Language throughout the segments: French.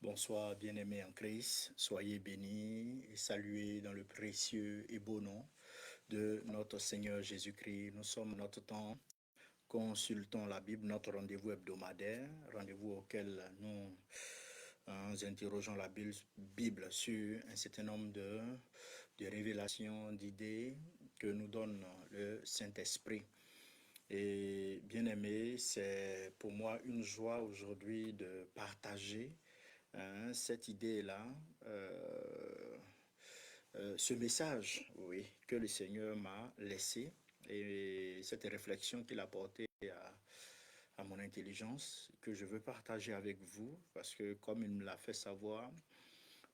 Bonsoir, bien-aimés en Christ. Soyez bénis et salués dans le précieux et beau nom de notre Seigneur Jésus-Christ. Nous sommes notre temps, consultons la Bible, notre rendez-vous hebdomadaire, rendez-vous auquel nous interrogeons la Bible sur un certain nombre de révélations, d'idées que nous donne le Saint-Esprit. Et bien-aimés, c'est pour moi une joie aujourd'hui de partager cette idée-là, ce message, oui, que le Seigneur m'a laissé et cette réflexion qu'il a portée à mon intelligence, que je veux partager avec vous, parce que comme il me l'a fait savoir,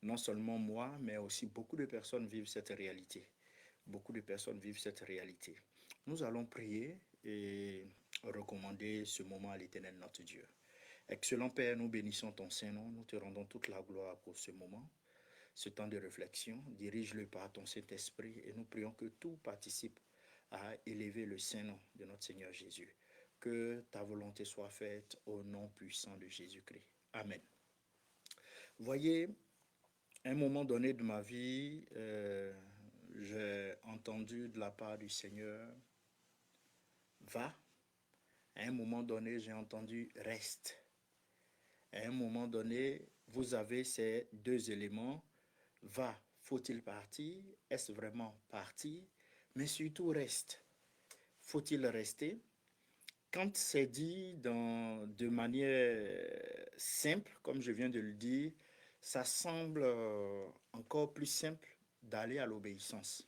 non seulement moi, mais aussi beaucoup de personnes vivent cette réalité. Beaucoup de personnes vivent cette réalité. Nous allons prier et recommander ce moment à l'Éternel notre Dieu. Excellent Père, nous bénissons ton Saint-Nom, nous te rendons toute la gloire pour ce moment, ce temps de réflexion. Dirige-le par ton Saint-Esprit et nous prions que tout participe à élever le Saint-Nom de notre Seigneur Jésus. Que ta volonté soit faite au nom puissant de Jésus-Christ. Amen. Voyez, à un moment donné de ma vie, j'ai entendu de la part du Seigneur, va. À un moment donné, j'ai entendu reste. À un moment donné, vous avez ces deux éléments. Va, faut-il partir? Est-ce vraiment partir? Mais surtout reste. Faut-il rester? Quand c'est dit de manière simple, comme je viens de le dire, ça semble encore plus simple d'aller à l'obéissance.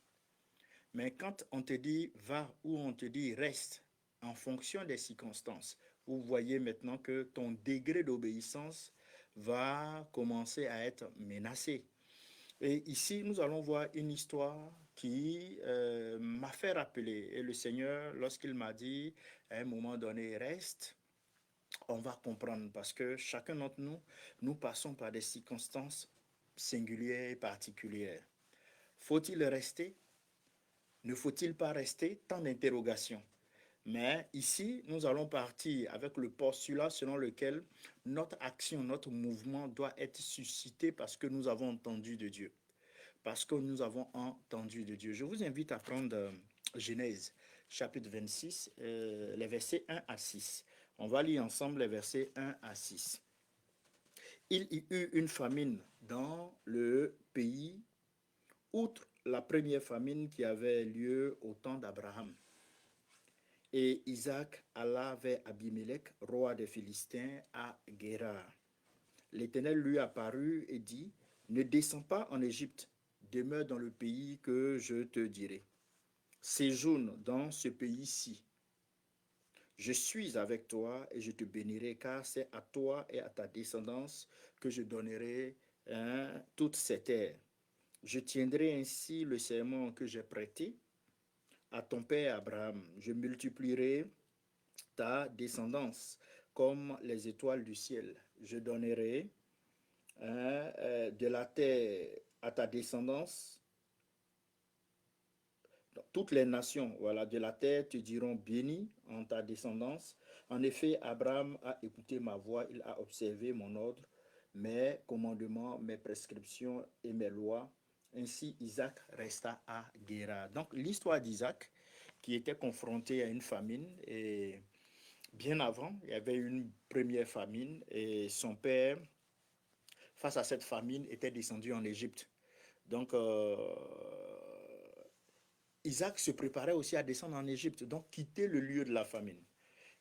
Mais quand on te dit va ou on te dit reste, en fonction des circonstances, vous voyez maintenant que ton degré d'obéissance va commencer à être menacé. Et ici, nous allons voir une histoire qui m'a fait rappeler. Et le Seigneur, lorsqu'il m'a dit, à un moment donné, reste, on va comprendre parce que chacun d'entre nous, nous passons par des circonstances singulières et particulières. Faut-il rester? Ne faut-il pas rester? Tant d'interrogations. Mais ici, nous allons partir avec le postulat selon lequel notre action, notre mouvement doit être suscité parce que nous avons entendu de Dieu. Parce que nous avons entendu de Dieu. Je vous invite à prendre Genèse, chapitre 26, les versets 1 à 6. On va lire ensemble les versets 1 à 6. Il y eut une famine dans le pays, outre la première famine qui avait lieu au temps d'Abraham. Et Isaac alla vers Abimelech, roi des Philistins, à Guérar. L'Éternel lui apparut et dit, ne descends pas en Égypte, demeure dans le pays que je te dirai. Séjourne dans ce pays-ci. Je suis avec toi et je te bénirai, car c'est à toi et à ta descendance que je donnerai toutes ces terres. Je tiendrai ainsi le serment que j'ai prêté à ton père Abraham. Je multiplierai ta descendance comme les étoiles du ciel. Je donnerai de la terre à ta descendance. Toutes les nations, voilà, de la terre te diront béni en ta descendance. En effet, Abraham a écouté ma voix, il a observé mon ordre, mes commandements, mes prescriptions et mes lois. Ainsi, Isaac resta à Guérar. Donc, l'histoire d'Isaac, qui était confronté à une famine, et bien avant, il y avait une première famine, et son père, face à cette famine, était descendu en Égypte. Donc, Isaac se préparait aussi à descendre en Égypte, donc quitter le lieu de la famine.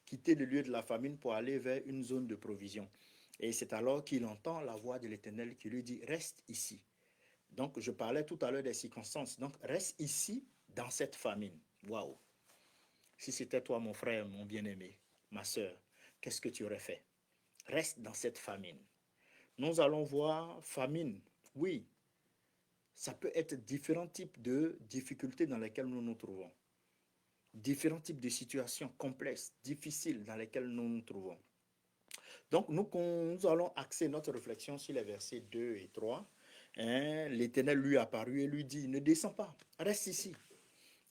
Quitter le lieu de la famine pour aller vers une zone de provision. Et c'est alors qu'il entend la voix de l'Éternel qui lui dit, reste ici. Donc, je parlais tout à l'heure des circonstances. Donc, reste ici dans cette famine. Waouh! Si c'était toi, mon frère, mon bien-aimé, ma soeur, qu'est-ce que tu aurais fait? Reste dans cette famine. Nous allons voir famine. Oui, ça peut être différents types de difficultés dans lesquelles nous nous trouvons. Différents types de situations complexes, difficiles dans lesquelles nous nous trouvons. Donc, nous allons axer notre réflexion sur les versets 2 et 3. L'Éternel lui apparut et lui dit, ne descends pas, reste ici.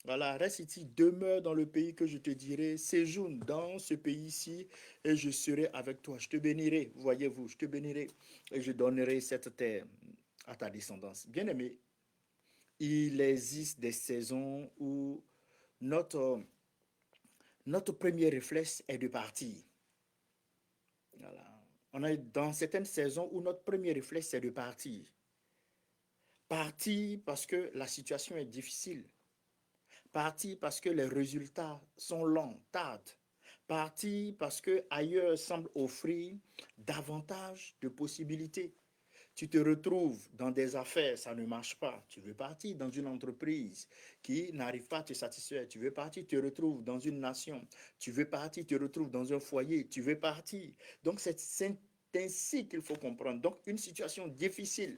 Voilà, reste ici, demeure dans le pays que je te dirai, séjourne dans ce pays-ci et je serai avec toi. Je te bénirai, voyez-vous, je te bénirai et je donnerai cette terre à ta descendance. Bien-aimé, il existe des saisons où notre, notre premier réflexe est de partir. Voilà. On est dans certaines saisons où notre premier réflexe est de partir. Partir parce que la situation est difficile. Partir parce que les résultats sont lents, tardent. Partir parce que ailleurs semble offrir davantage de possibilités. Tu te retrouves dans des affaires, ça ne marche pas. Tu veux partir dans une entreprise qui n'arrive pas à te satisfaire. Tu veux partir, tu te retrouves dans une nation. Tu veux partir, tu te retrouves dans un foyer. Tu veux partir. Donc, c'est ainsi qu'il faut comprendre. Donc, une situation difficile,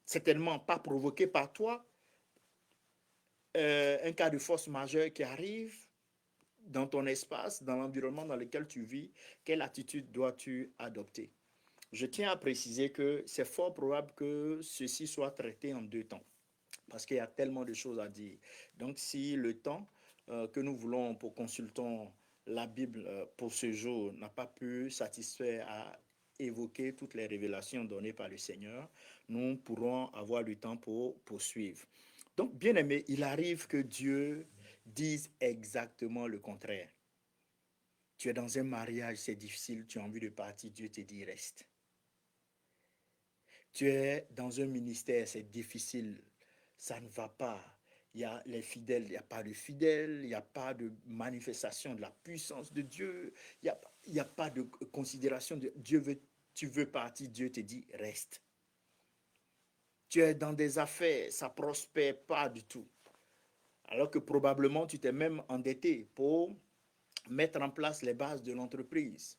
certainement pas provoquée par toi, un cas de force majeure qui arrive dans ton espace, dans l'environnement dans lequel tu vis, quelle attitude dois-tu adopter? Je tiens à préciser que c'est fort probable que ceci soit traité en deux temps, parce qu'il y a tellement de choses à dire. Donc, si le temps que nous voulons pour consulter la Bible pour ce jour n'a pas pu satisfaire à évoquer toutes les révélations données par le Seigneur, nous pourrons avoir le temps pour poursuivre. Donc, bien aimé, il arrive que Dieu dise exactement le contraire. Tu es dans un mariage, c'est difficile, tu as envie de partir, Dieu te dit reste. Tu es dans un ministère, c'est difficile, ça ne va pas. Il y a les fidèles, il n'y a pas de fidèles, il n'y a pas de manifestation de la puissance de Dieu, il n'y a pas de considération de Dieu. Tu veux partir, Dieu te dit reste. Tu es dans des affaires, ça ne prospère pas du tout. Alors que probablement tu t'es même endetté pour mettre en place les bases de l'entreprise.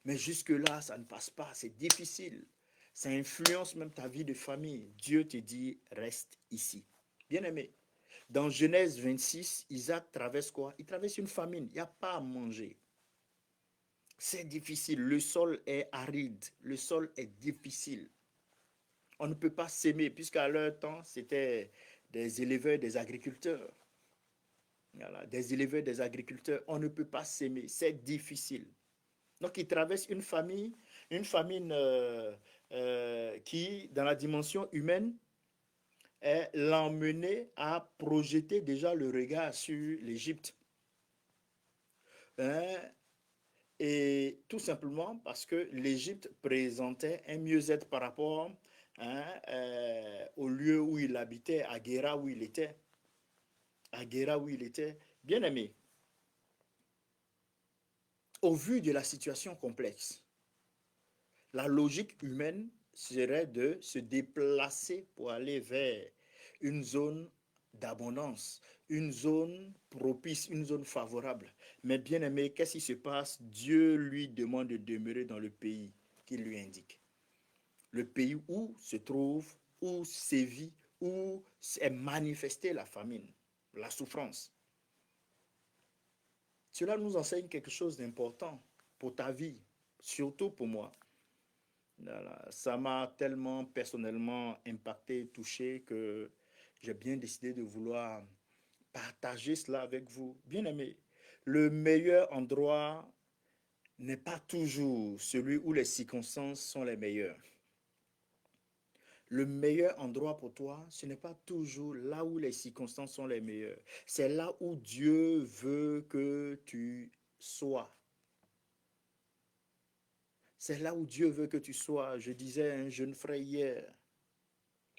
Mais jusque-là, ça ne passe pas, c'est difficile. Ça influence même ta vie de famille. Dieu te dit, reste ici. Bien-aimé, dans Genèse 26, Isaac traverse quoi? Il traverse une famine, il n'y a pas à manger. C'est difficile, le sol est aride, le sol est difficile. On ne peut pas s'aimer, puisqu'à leur temps, c'était des éleveurs, des agriculteurs. Voilà, des éleveurs, des agriculteurs, on ne peut pas s'aimer, c'est difficile. Donc, il traverse une famine qui, dans la dimension humaine, l'a emmené à projeter déjà le regard sur l'Égypte. Hein? Et tout simplement parce que l'Égypte présentait un mieux-être par rapport au lieu où il habitait, à Guéra où il était. À Guéra où il était. Bien aimé, au vu de la situation complexe, la logique humaine serait de se déplacer pour aller vers une zone d'abondance, une zone propice, une zone favorable. Mais bien aimé, qu'est-ce qui se passe? Dieu lui demande de demeurer dans le pays qu'il lui indique. Le pays où se trouve, où sévit, où est manifestée la famine, la souffrance. Cela nous enseigne quelque chose d'important pour ta vie, surtout pour moi. Ça m'a tellement personnellement impacté, touché, que j'ai bien décidé de vouloir partager cela avec vous. Bien aimé, le meilleur endroit n'est pas toujours celui où les circonstances sont les meilleures. Le meilleur endroit pour toi, ce n'est pas toujours là où les circonstances sont les meilleures. C'est là où Dieu veut que tu sois. C'est là où Dieu veut que tu sois. Je disais à un jeune frère hier,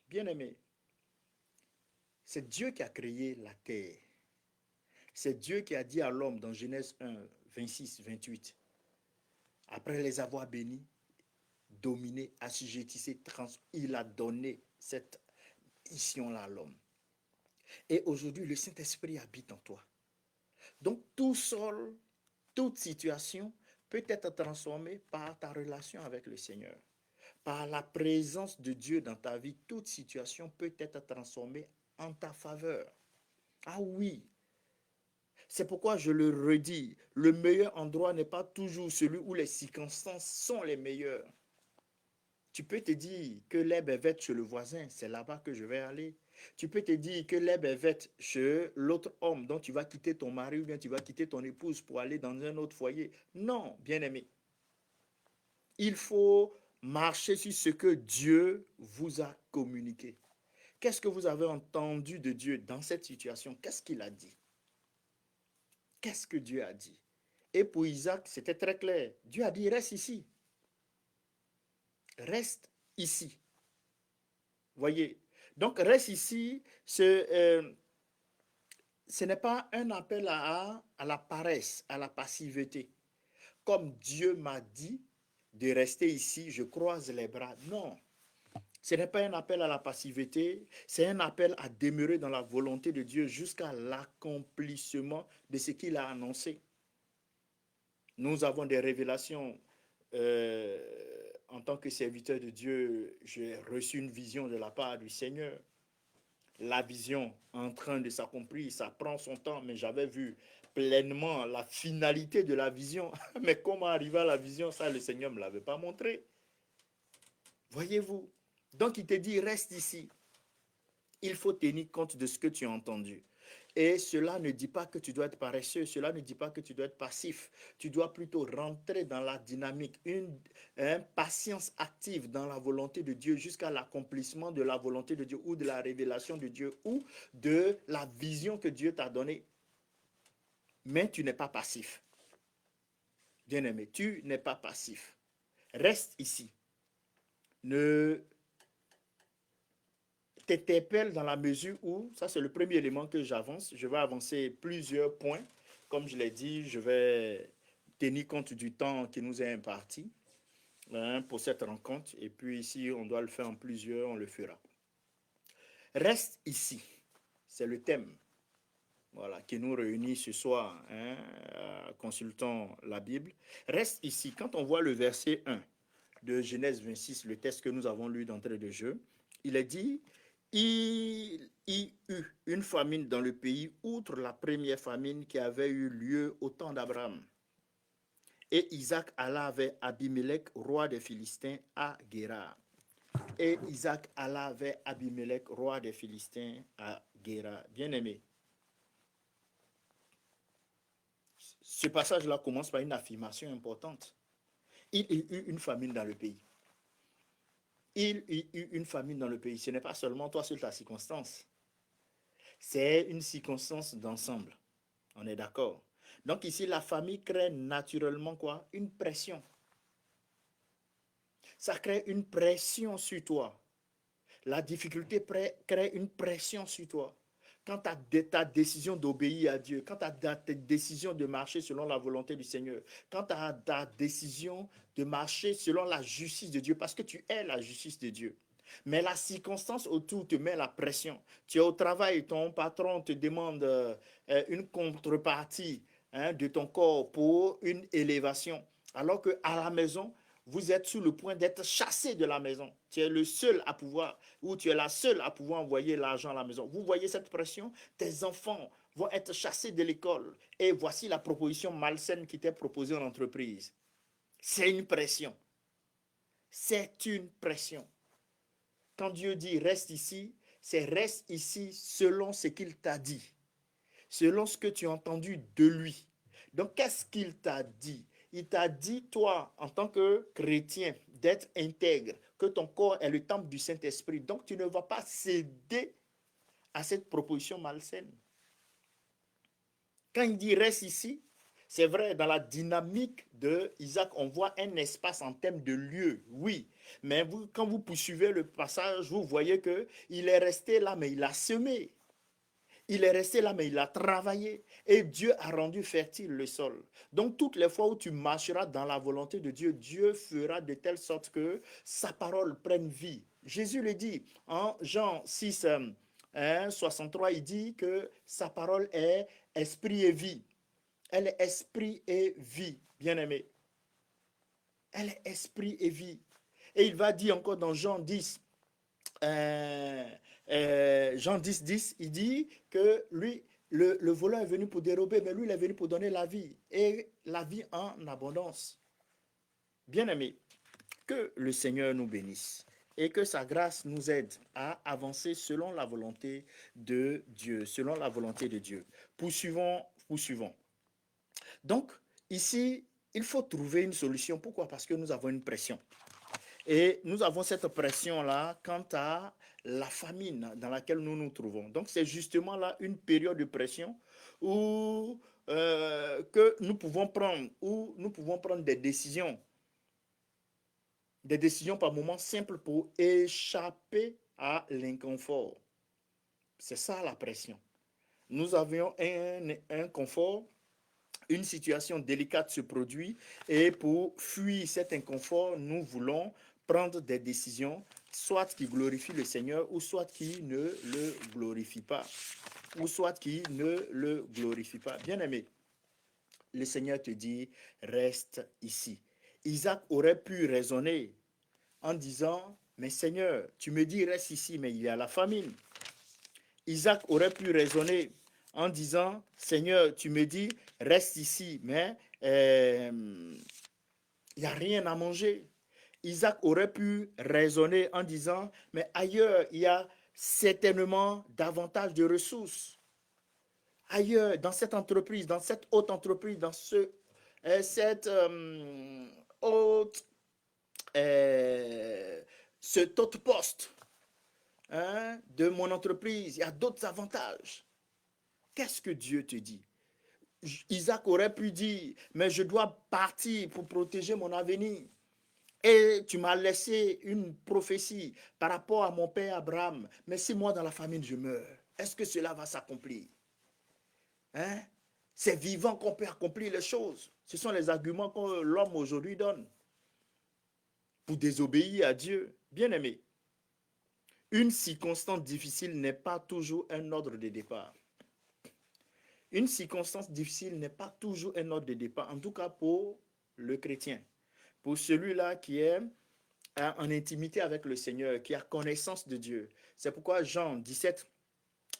bien aimé, c'est Dieu qui a créé la terre. C'est Dieu qui a dit à l'homme dans Genèse 1, 26, 28, après les avoir bénis, dominés, assujettissés, il a donné cette mission-là à l'homme. Et aujourd'hui, le Saint-Esprit habite en toi. Donc, tout seul, toute situation peut être transformée par ta relation avec le Seigneur. Par la présence de Dieu dans ta vie, toute situation peut être transformée en ta faveur. Ah oui, c'est pourquoi je le redis, le meilleur endroit n'est pas toujours celui où les circonstances sont les meilleures. Tu peux te dire que l'herbe est verte chez le voisin, c'est là-bas que je vais aller. Tu peux te dire que l'herbe est verte chez l'autre homme dont tu vas quitter ton mari ou bien tu vas quitter ton épouse pour aller dans un autre foyer. Non, bien-aimé. Il faut marcher sur ce que Dieu vous a communiqué. Qu'est-ce que vous avez entendu de Dieu dans cette situation? Qu'est-ce qu'il a dit? Qu'est-ce que Dieu a dit? Et pour Isaac, c'était très clair. Dieu a dit, reste ici. Reste ici. Voyez. Donc, reste ici, ce n'est pas un appel à la paresse, à la passivité. Comme Dieu m'a dit de rester ici, je croise les bras. Non. Ce n'est pas un appel à la passivité, c'est un appel à demeurer dans la volonté de Dieu jusqu'à l'accomplissement de ce qu'il a annoncé. Nous avons des révélations. En tant que serviteur de Dieu, j'ai reçu une vision de la part du Seigneur. La vision en train de s'accomplir, ça prend son temps, mais j'avais vu pleinement la finalité de la vision. Mais comment arriver à la vision, ça le Seigneur ne me l'avait pas montré. Voyez-vous? Donc il te dit, reste ici. Il faut tenir compte de ce que tu as entendu. Et cela ne dit pas que tu dois être paresseux, cela ne dit pas que tu dois être passif. Tu dois plutôt rentrer dans la dynamique, une patience active dans la volonté de Dieu jusqu'à l'accomplissement de la volonté de Dieu ou de la révélation de Dieu ou de la vision que Dieu t'a donnée. Mais tu n'es pas passif. Bien-aimé, tu n'es pas passif. Reste ici. Ne t'interpelle dans la mesure où, ça c'est le premier élément que j'avance, je vais avancer plusieurs points. Comme je l'ai dit, je vais tenir compte du temps qui nous est imparti pour cette rencontre. Et puis si on doit le faire en plusieurs, on le fera. Reste ici, c'est le thème voilà, qui nous réunit ce soir, consultant la Bible. Reste ici, quand on voit le verset 1 de Genèse 26, le texte que nous avons lu d'entrée de jeu, il est dit, il y eut une famine dans le pays, outre la première famine qui avait eu lieu au temps d'Abraham. Et Isaac alla avec Abimelech, roi des Philistins, à Guérar. Et Isaac alla avec Abimelech, roi des Philistins, à Guérar. Bien-aimé, ce passage-là commence par une affirmation importante. Il y eut une famine dans le pays. Il y eut une famine dans le pays. Ce n'est pas seulement toi sur ta circonstance. C'est une circonstance d'ensemble. On est d'accord. Donc ici, la famille crée naturellement quoi? Une pression. Ça crée une pression sur toi. La difficulté crée une pression sur toi. Quand tu as ta décision d'obéir à Dieu, quand tu as ta décision de marcher selon la volonté du Seigneur, quand tu as ta décision de marcher selon la justice de Dieu, parce que tu es la justice de Dieu. Mais la circonstance autour te met la pression. Tu es au travail, ton patron te demande une contrepartie de ton corps pour une élévation. Alors qu'à la maison, vous êtes sur le point d'être chassé de la maison. Tu es le seul à pouvoir, ou tu es la seule à pouvoir envoyer l'argent à la maison. Vous voyez cette pression? Tes enfants vont être chassés de l'école. Et voici la proposition malsaine qui t'est proposée en entreprise. C'est une pression. C'est une pression. Quand Dieu dit reste ici, c'est reste ici selon ce qu'il t'a dit, selon ce que tu as entendu de lui. Donc, qu'est-ce qu'il t'a dit? Il t'a dit, toi, en tant que chrétien, d'être intègre, que ton corps est le temple du Saint-Esprit. Donc, tu ne vas pas céder à cette proposition malsaine. Quand il dit reste ici, c'est vrai, dans la dynamique de Isaac, on voit un espace en termes de lieu, oui. Mais vous, quand vous poursuivez le passage, vous voyez qu'il est resté là, mais il a semé. Il est resté là, mais il a travaillé. Et Dieu a rendu fertile le sol. Donc, toutes les fois où tu marcheras dans la volonté de Dieu, Dieu fera de telle sorte que sa parole prenne vie. Jésus le dit en Jean 6, 63, il dit que sa parole est esprit et vie. Elle est esprit et vie, bien-aimé. Elle est esprit et vie. Et il va dire encore dans Jean 10, Jean 10, 10, il dit que lui, le voleur est venu pour dérober, mais lui, il est venu pour donner la vie. Et la vie en abondance. Bien-aimé, Que le Seigneur nous bénisse et que sa grâce nous aide à avancer selon la volonté de Dieu, selon la volonté de Dieu. Poursuivons. Donc, ici, il faut trouver une solution. Pourquoi? Parce que nous avons une pression. Et nous avons cette pression-là quant à la famine dans laquelle nous nous trouvons. Donc, c'est justement là une période de pression où que nous pouvons prendre des décisions par moments simples pour échapper à l'inconfort. C'est ça la pression. Nous avions un confort, une situation délicate se produit et pour fuir cet inconfort, nous voulons prendre des décisions, soit qui glorifient le Seigneur ou soit qui ne le glorifient pas. Ou soit qui ne le glorifient pas. Bien-aimé, le Seigneur te dit, reste ici. Isaac aurait pu raisonner en disant, mais Seigneur, tu me dis reste ici, mais il y a la famine. Isaac aurait pu raisonner en disant, Seigneur, tu me dis reste ici, mais il n'y a rien à manger. Isaac aurait pu raisonner en disant, mais ailleurs, il y a certainement davantage de ressources. Ailleurs, dans cette entreprise, dans cette haute entreprise, dans cette haute cet autre poste de mon entreprise, il y a d'autres avantages. Qu'est-ce que Dieu te dit? Isaac aurait pu dire, mais je dois partir pour protéger mon avenir. Et tu m'as laissé une prophétie par rapport à mon père Abraham. Mais si moi dans la famine je meurs, est-ce que cela va s'accomplir? C'est vivant qu'on peut accomplir les choses. Ce sont les arguments que l'homme aujourd'hui donne pour désobéir à Dieu. Bien-aimé, une circonstance difficile n'est pas toujours un ordre de départ. Une circonstance difficile n'est pas toujours un ordre de départ, en tout cas pour le chrétien. Pour celui-là qui est en intimité avec le Seigneur, qui a connaissance de Dieu. C'est pourquoi Jean 17,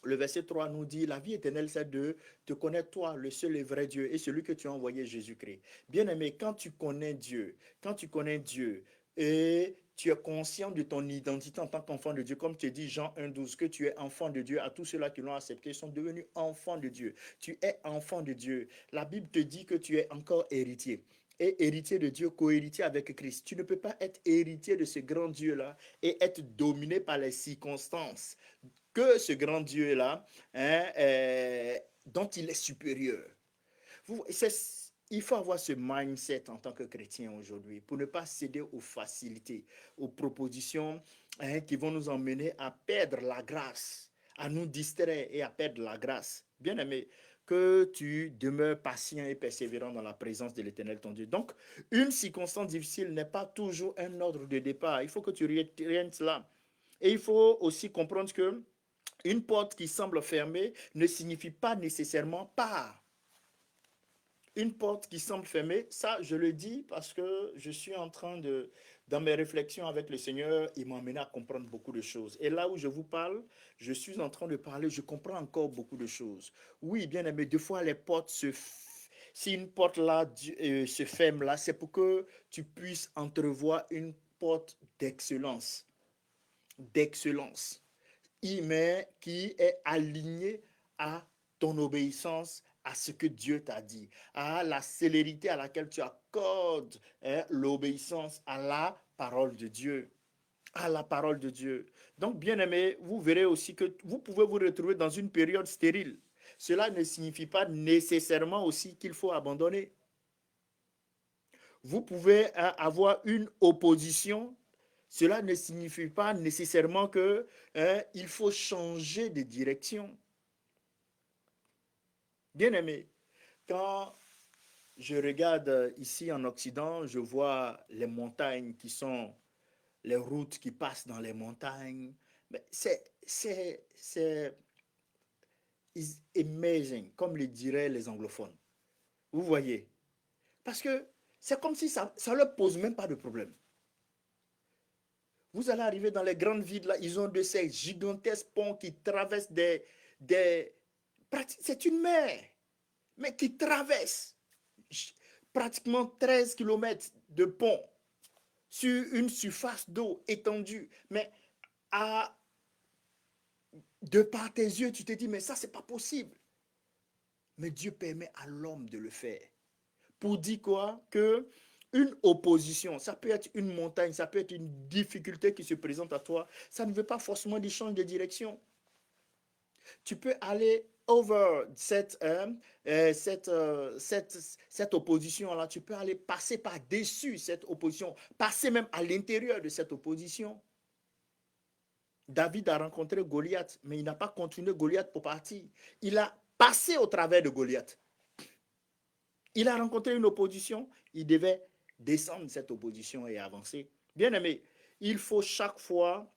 le verset 3 nous dit, la vie éternelle, c'est de te connaître toi, le seul et vrai Dieu, et celui que tu as envoyé, Jésus-Christ. Bien-aimé, quand tu connais Dieu, et tu es conscient de ton identité en tant qu'enfant de Dieu, comme te dit Jean 1,12, que tu es enfant de Dieu, à tous ceux-là qui l'ont accepté, sont devenus enfants de Dieu. Tu es enfant de Dieu. La Bible te dit que tu es encore héritier. Et héritier de Dieu, co-héritier avec Christ. Tu ne peux pas être héritier de ce grand Dieu-là et être dominé par les circonstances que ce grand Dieu-là, dont il est supérieur. Il faut avoir ce mindset en tant que chrétien aujourd'hui pour ne pas céder aux facilités, aux propositions qui vont nous emmener à perdre la grâce, à nous distraire et à perdre la grâce. Bien-aimé, que tu demeures patient et persévérant dans la présence de l'Éternel, ton Dieu. Donc, une circonstance difficile n'est pas toujours un ordre de départ. Il faut que tu retiennes cela. Et il faut aussi comprendre que une porte qui semble fermée ne signifie pas nécessairement part. Une porte qui semble fermée, ça je le dis parce que je suis en train de, dans mes réflexions avec le Seigneur, il m'a amené à comprendre beaucoup de choses. Et là où je vous parle, je suis en train de parler, je comprends encore beaucoup de choses. Oui, bien aimé, des fois les portes si une porte là se ferme là, c'est pour que tu puisses entrevoir une porte d'excellence. D'excellence. Mais qui est aligné à ton obéissance, à ce que Dieu t'a dit, à la célérité à laquelle tu accordes l'obéissance à la parole de Dieu. À la parole de Dieu. Donc, bien aimé, vous verrez aussi que vous pouvez vous retrouver dans une période stérile. Cela ne signifie pas nécessairement aussi qu'il faut abandonner. Vous pouvez avoir une opposition. Cela ne signifie pas nécessairement que il faut changer de direction. Bien aimé, quand je regarde ici en Occident, je vois les montagnes qui sont les routes qui passent dans les montagnes. C'est amazing, comme le diraient les anglophones. Vous voyez? Parce que c'est comme si ça ne leur pose même pas de problème. Vous allez arriver dans les grandes villes, là, ils ont de ces gigantesques ponts qui traversent c'est une mer, mais qui traverse pratiquement 13 km de pont sur une surface d'eau étendue. Mais de par tes yeux, tu te dis, mais ça, c'est pas possible. Mais Dieu permet à l'homme de le faire. Pour dire quoi? Que une opposition, ça peut être une montagne, ça peut être une difficulté qui se présente à toi. Ça ne veut pas forcément dire change de direction. Tu peux aller over cette opposition-là. Tu peux aller passer par-dessus cette opposition, passer même à l'intérieur de cette opposition. David a rencontré Goliath, mais il n'a pas continué Goliath pour partir. Il a passé au travers de Goliath. Il a rencontré une opposition, il devait descendre cette opposition et avancer. Bien aimé, il faut chaque fois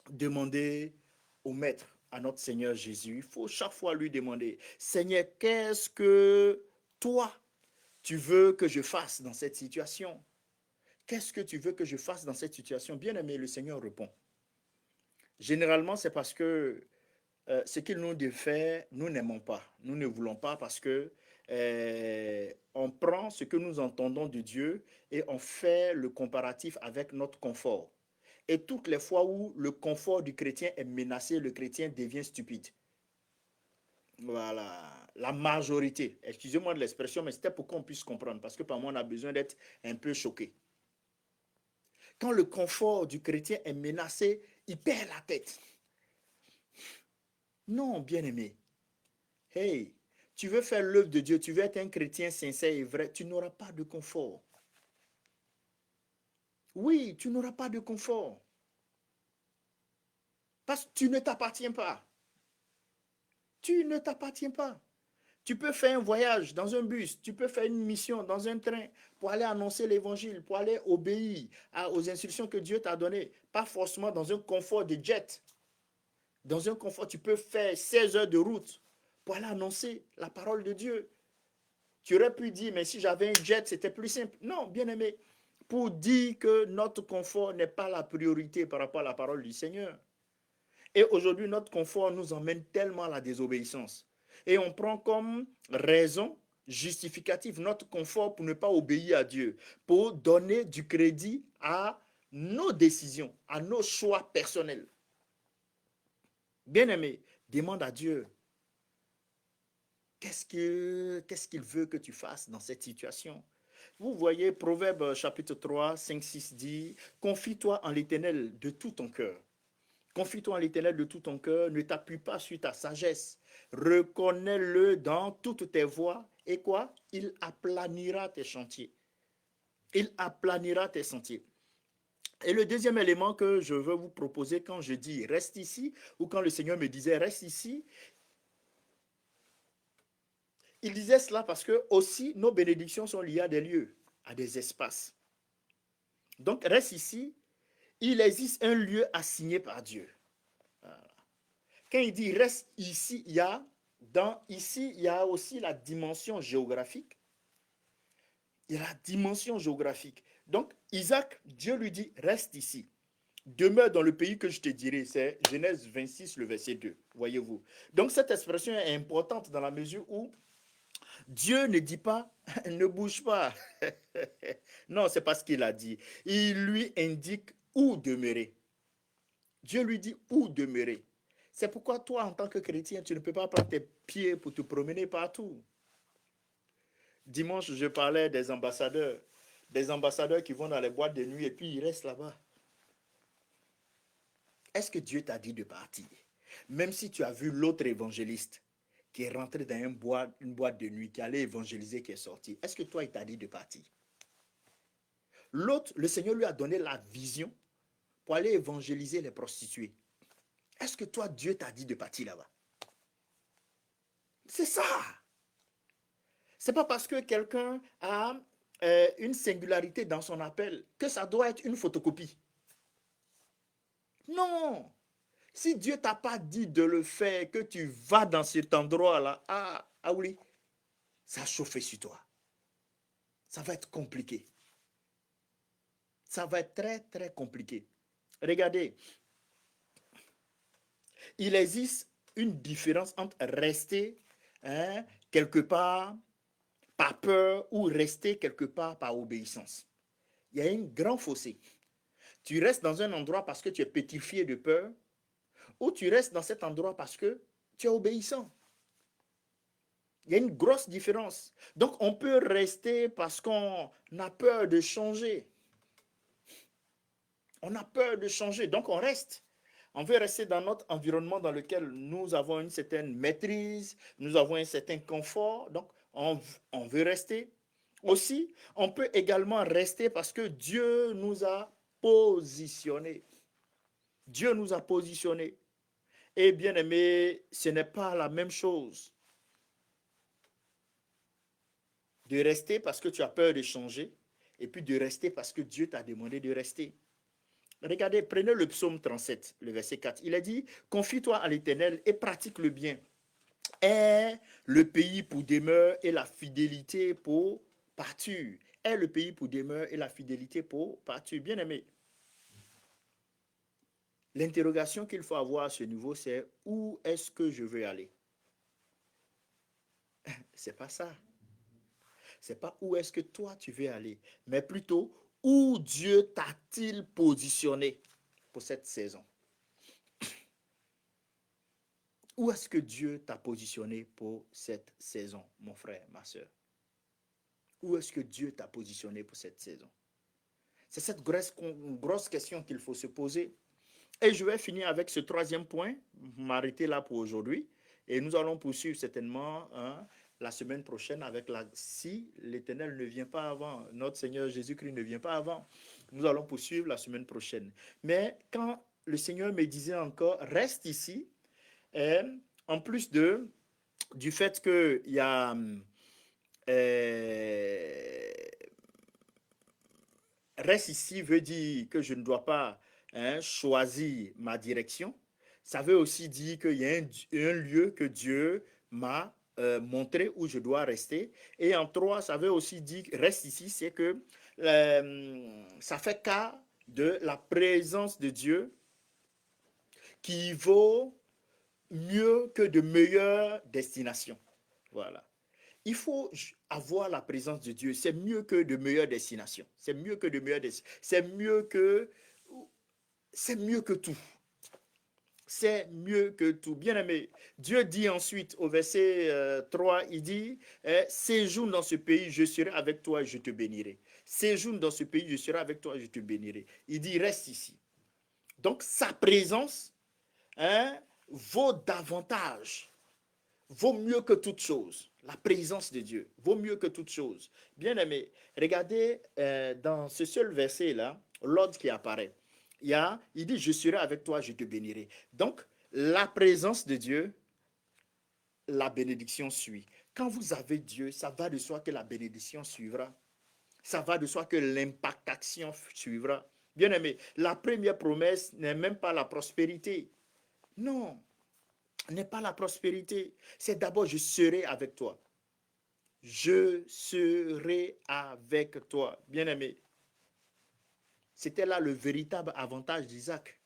demander au Maître, à notre Seigneur Jésus, il faut chaque fois lui demander, Seigneur, qu'est-ce que toi, tu veux que je fasse dans cette situation? Qu'est-ce que tu veux que je fasse dans cette situation? Bien aimé, le Seigneur répond. Généralement, c'est parce que ce qu'il nous dit faire, nous n'aimons pas. Nous ne voulons pas parce que on prend ce que nous entendons de Dieu et on fait le comparatif avec notre confort. Et toutes les fois où le confort du chrétien est menacé, le chrétien devient stupide. Voilà, la majorité. Excusez-moi de l'expression, mais c'était pour qu'on puisse comprendre, parce que par moi, on a besoin d'être un peu choqué. Quand le confort du chrétien est menacé, il perd la tête. Non, bien-aimé. Hey, tu veux faire l'œuvre de Dieu, tu veux être un chrétien sincère et vrai, tu n'auras pas de confort. Oui, tu n'auras pas de confort. Parce que tu ne t'appartiens pas. Tu ne t'appartiens pas. Tu peux faire un voyage dans un bus, tu peux faire une mission dans un train pour aller annoncer l'évangile, pour aller obéir aux instructions que Dieu t'a données. Pas forcément dans un confort de jet. Dans un confort, tu peux faire 16 heures de route pour aller annoncer la parole de Dieu. Tu aurais pu dire, mais si j'avais un jet, c'était plus simple. Non, bien aimé, pour dire que notre confort n'est pas la priorité par rapport à la parole du Seigneur. Et aujourd'hui, notre confort nous emmène tellement à la désobéissance. Et on prend comme raison justificative notre confort pour ne pas obéir à Dieu, pour donner du crédit à nos décisions, à nos choix personnels. Bien-aimé, demande à Dieu, qu'est-ce qu'il veut que tu fasses dans cette situation? Vous voyez, Proverbe chapitre 3, 5, 6 dit, confie-toi en l'Éternel de tout ton cœur. Confie-toi en l'Éternel de tout ton cœur, ne t'appuie pas sur ta sagesse. Reconnais-le dans toutes tes voies. Et quoi? Il aplanira tes chantiers. Il aplanira tes sentiers. Et le deuxième élément que je veux vous proposer quand je dis reste ici, ou quand le Seigneur me disait reste ici, il disait cela parce que aussi nos bénédictions sont liées à des lieux, à des espaces. Donc reste ici, il existe un lieu assigné par Dieu. Voilà. Quand il dit reste ici, il y a aussi la dimension géographique. Il y a la dimension géographique. Donc, Isaac, Dieu lui dit, reste ici. Demeure dans le pays que je te dirai. C'est Genèse 26, le verset 2. Voyez-vous. Donc, cette expression est importante dans la mesure où Dieu ne dit pas, ne bouge pas. Non, c'est pas ce qu'il a dit. Il lui indique où demeurer. Dieu lui dit où demeurer. C'est pourquoi toi, en tant que chrétien, tu ne peux pas prendre tes pieds pour te promener partout. Dimanche, je parlais des ambassadeurs qui vont dans les boîtes de nuit et puis ils restent là-bas. Est-ce que Dieu t'a dit de partir? Même si tu as vu l'autre évangéliste qui est rentré dans une boîte de nuit, qui allait évangéliser, qui est sorti, est-ce que toi, il t'a dit de partir? L'autre, le Seigneur lui a donné la vision pour aller évangéliser les prostituées. Est-ce que toi, Dieu t'a dit de partir là-bas? C'est ça. C'est pas parce que quelqu'un a une singularité dans son appel que ça doit être une photocopie. Non. Si Dieu t'a pas dit de le faire, que tu vas dans cet endroit-là, oui, ça a chauffé sur toi. Ça va être compliqué. Ça va être très, très compliqué. Regardez, il existe une différence entre rester quelque part par peur ou rester quelque part par obéissance. Il y a un grand fossé. Tu restes dans un endroit parce que tu es pétrifié de peur, ou tu restes dans cet endroit parce que tu es obéissant. Il y a une grosse différence. Donc, on peut rester parce qu'on a peur de changer. On a peur de changer, donc on reste. On veut rester dans notre environnement dans lequel nous avons une certaine maîtrise, nous avons un certain confort, donc on veut rester. Aussi, on peut également rester parce que Dieu nous a positionnés. Dieu nous a positionnés. Et bien aimé, ce n'est pas la même chose de rester parce que tu as peur de changer et puis de rester parce que Dieu t'a demandé de rester. Regardez, prenez le psaume 37, le verset 4. Il a dit, confie-toi à l'Éternel et pratique le bien. Aie le pays pour demeure et la fidélité pour pâture. Aie le pays pour demeure et la fidélité pour pâture. Bien aimé, l'interrogation qu'il faut avoir à ce niveau, c'est où est-ce que je veux aller? C'est pas ça. C'est pas où est-ce que toi tu veux aller, mais plutôt où Dieu t'a-t-il positionné pour cette saison? Où est-ce que Dieu t'a positionné pour cette saison, mon frère, ma soeur? Où est-ce que Dieu t'a positionné pour cette saison? C'est cette grosse question qu'il faut se poser. Et je vais finir avec ce troisième point, m'arrêter là pour aujourd'hui. Et nous allons poursuivre certainement la semaine prochaine avec si l'Éternel ne vient pas avant, notre Seigneur Jésus-Christ ne vient pas avant, nous allons poursuivre la semaine prochaine. Mais quand le Seigneur me disait encore, reste ici, et en plus du fait qu'il y a reste ici veut dire que je ne dois pas choisir ma direction. Ça veut aussi dire qu'il y a un lieu que Dieu m'a montré où je dois rester. Et en trois, ça veut aussi dire reste ici, c'est que ça fait cas de la présence de Dieu qui vaut mieux que de meilleures destinations. Voilà. Il faut avoir la présence de Dieu. C'est mieux que de meilleures destinations. C'est mieux que de meilleures destinations. C'est mieux que tout. C'est mieux que tout. Bien aimé, Dieu dit ensuite au verset 3, il dit, séjourne dans ce pays, je serai avec toi et je te bénirai. Séjourne dans ce pays, je serai avec toi et je te bénirai. Il dit, reste ici. Donc, sa présence vaut davantage, vaut mieux que toute chose. La présence de Dieu vaut mieux que toute chose. Bien aimé, regardez dans ce seul verset-là, l'ordre qui apparaît. Il dit, je serai avec toi, je te bénirai. Donc, la présence de Dieu, la bénédiction suit. Quand vous avez Dieu, ça va de soi que la bénédiction suivra. Ça va de soi que l'impactation suivra. Bien aimé, la première promesse n'est même pas la prospérité. Non, n'est pas la prospérité. C'est d'abord, je serai avec toi. Je serai avec toi. Bien aimé, c'était là le véritable avantage d'Isaac.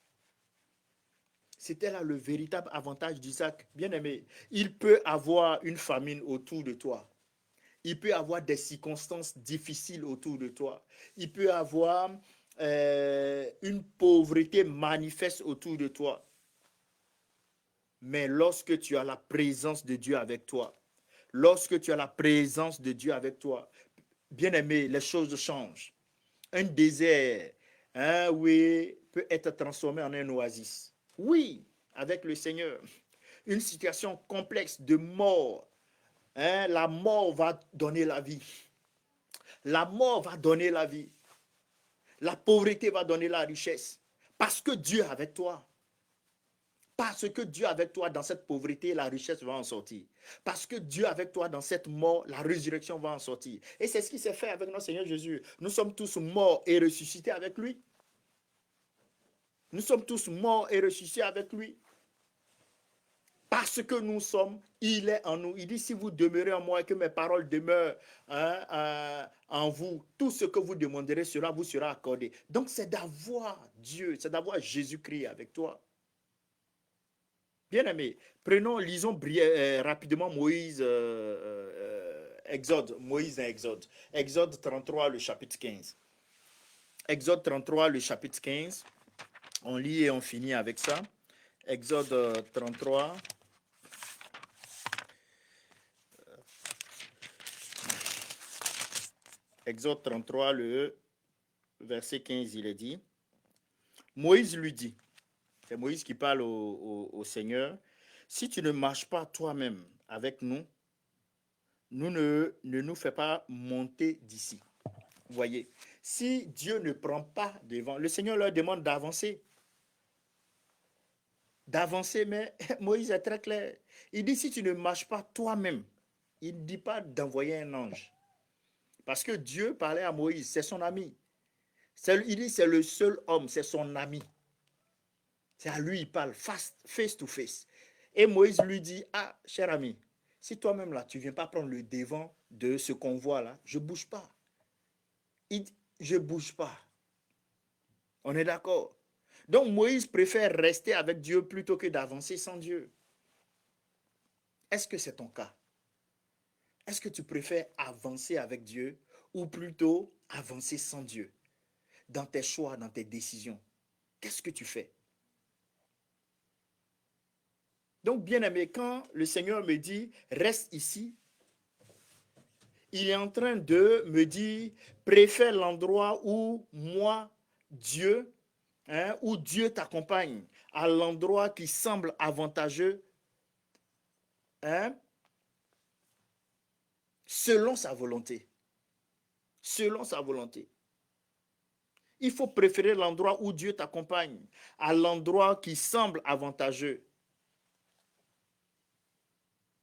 C'était là le véritable avantage d'Isaac. Bien aimé, il peut avoir une famine autour de toi. Il peut avoir des circonstances difficiles autour de toi. Il peut avoir une pauvreté manifeste autour de toi. Mais lorsque tu as la présence de Dieu avec toi, lorsque tu as la présence de Dieu avec toi, bien aimé, les choses changent. Un désert, oui, peut être transformé en un oasis. Oui, avec le Seigneur. Une situation complexe de mort, la mort va donner la vie. La mort va donner la vie. La pauvreté va donner la richesse. Parce que Dieu est avec toi. Parce que Dieu est avec toi dans cette pauvreté, la richesse va en sortir. Parce que Dieu est avec toi dans cette mort, la résurrection va en sortir. Et c'est ce qui s'est fait avec notre Seigneur Jésus. Nous sommes tous morts et ressuscités avec lui. Nous sommes tous morts et ressuscités avec lui. Parce que nous sommes, il est en nous. Il dit, si vous demeurez en moi et que mes paroles demeurent en vous, tout ce que vous demanderez vous sera accordé. Donc c'est d'avoir Dieu, c'est d'avoir Jésus-Christ avec toi. Bien aimé, lisons rapidement Moïse, Exode, Moïse et Exode. Exode 33, le chapitre 15. Exode 33, le chapitre 15. On lit et on finit avec ça. Exode 33. Exode 33, le verset 15, il est dit. Moïse lui dit, c'est Moïse qui parle au Seigneur, si tu ne marches pas toi-même avec nous, ne nous fais pas monter d'ici. Vous voyez, si Dieu ne prend pas devant, le Seigneur leur demande d'avancer. D'avancer, mais Moïse est très clair. Il dit, si tu ne marches pas toi-même, il ne dit pas d'envoyer un ange. Parce que Dieu parlait à Moïse, c'est son ami. Il dit, c'est le seul homme, c'est son ami. C'est à lui, il parle face to face. Et Moïse lui dit, ah, cher ami, si toi-même là, tu ne viens pas prendre le devant de ce convoi là, je ne bouge pas. Je ne bouge pas. On est d'accord? Donc Moïse préfère rester avec Dieu plutôt que d'avancer sans Dieu. Est-ce que c'est ton cas? Est-ce que tu préfères avancer avec Dieu ou plutôt avancer sans Dieu? Dans tes choix, dans tes décisions, qu'est-ce que tu fais? Donc, bien aimé, quand le Seigneur me dit, reste ici, il est en train de me dire, préfère l'endroit où moi, Dieu, où Dieu t'accompagne, à l'endroit qui semble avantageux, selon sa volonté. Selon sa volonté. Il faut préférer l'endroit où Dieu t'accompagne, à l'endroit qui semble avantageux,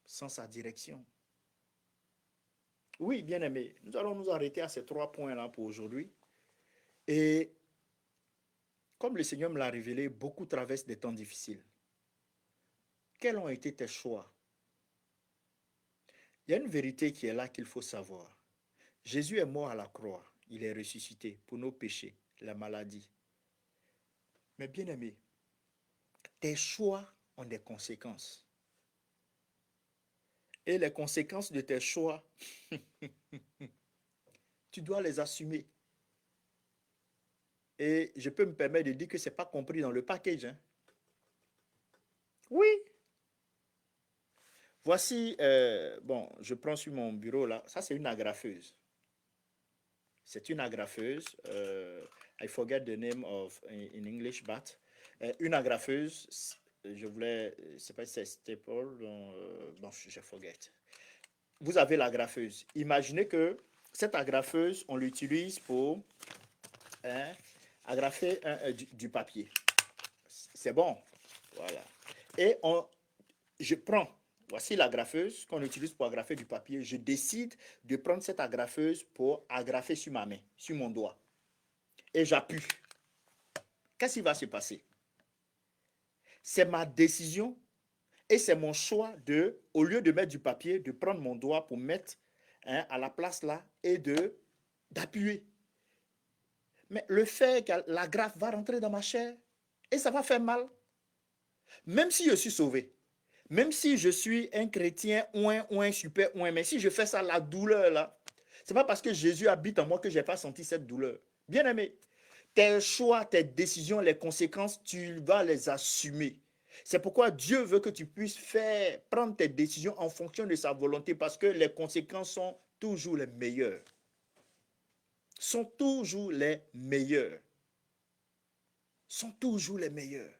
sans sa direction. Oui, bien aimé, nous allons nous arrêter à ces 3 points-là pour aujourd'hui. Et comme le Seigneur me l'a révélé, beaucoup traversent des temps difficiles. Quels ont été tes choix? Il y a une vérité qui est là qu'il faut savoir. Jésus est mort à la croix, il est ressuscité pour nos péchés, la maladie. Mais bien aimé, tes choix ont des conséquences. Et les conséquences de tes choix, tu dois les assumer. Et je peux me permettre de dire que ce n'est pas compris dans le package. Hein. Oui. Voici, bon, je prends sur mon bureau là, ça c'est une agrafeuse. C'est une agrafeuse. I forget the name of in English, but une agrafeuse. Je voulais, c'est pas si c'est staple, bon, je forget. Vous avez l'agrafeuse. Imaginez que cette agrafeuse, on l'utilise pour agrafer du papier. C'est bon. Voilà. Et je prends, voici l'agrafeuse qu'on utilise pour agrafer du papier. Je décide de prendre cette agrafeuse pour agrafer sur ma main, sur mon doigt. Et j'appuie. Qu'est-ce qui va se passer? C'est ma décision et c'est mon choix de, au lieu de mettre du papier, de prendre mon doigt pour mettre à la place là et d'appuyer. Mais le fait que l'agrafe va rentrer dans ma chair et ça va faire mal. Même si je suis sauvé, même si je suis un chrétien ou un super ou mais si je fais ça, la douleur là, c'est pas parce que Jésus habite en moi que je n'ai pas senti cette douleur. Bien aimé, tes choix, tes décisions, les conséquences, tu vas les assumer. C'est pourquoi Dieu veut que tu puisses prendre tes décisions en fonction de sa volonté parce que les conséquences sont toujours les meilleures. Sont toujours les meilleures. Sont toujours les meilleures.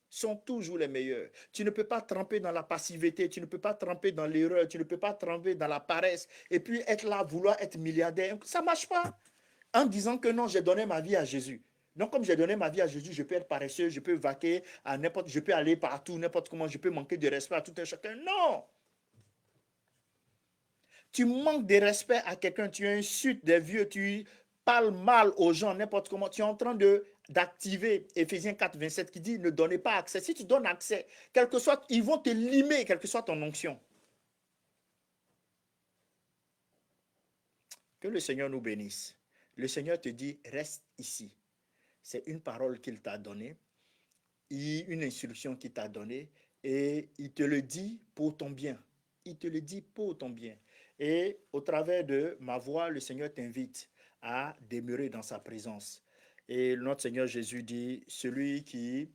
Sont toujours les meilleurs. Tu ne peux pas tremper dans la passivité, tu ne peux pas tremper dans l'erreur, tu ne peux pas tremper dans la paresse et puis être là, vouloir être milliardaire. Ça ne marche pas. En disant que non, j'ai donné ma vie à Jésus. Donc, comme j'ai donné ma vie à Jésus, je peux être paresseux, je peux vaquer à n'importe, je peux aller partout, n'importe comment, je peux manquer de respect à tout un chacun. Non! Tu manques de respect à quelqu'un, tu insultes des vieux, tu parles mal aux gens, n'importe comment. Tu es en train d'activer Éphésiens 4, 27 qui dit ne donnez pas accès. Si tu donnes accès, quel que soit, ils vont te limer, quelle que soit ton onction. Que le Seigneur nous bénisse. Le Seigneur te dit reste ici. C'est une parole qu'il t'a donnée, une instruction qu'il t'a donnée et il te le dit pour ton bien. Il te le dit pour ton bien. Et au travers de ma voix, le Seigneur t'invite à demeurer dans sa présence. Et notre Seigneur Jésus dit, celui qui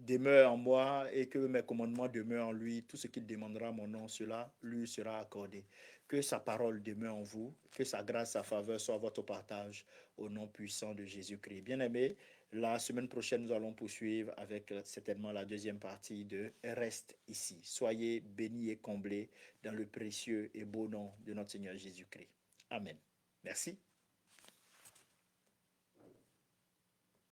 demeure en moi et que mes commandements demeurent en lui, tout ce qu'il demandera mon nom, cela lui sera accordé. Que sa parole demeure en vous, que sa grâce, sa faveur soit votre partage au nom puissant de Jésus-Christ. Bien-aimés, la semaine prochaine, nous allons poursuivre avec certainement la deuxième partie de Reste ici. Soyez bénis et comblés dans le précieux et beau nom de notre Seigneur Jésus-Christ. Amen. Merci.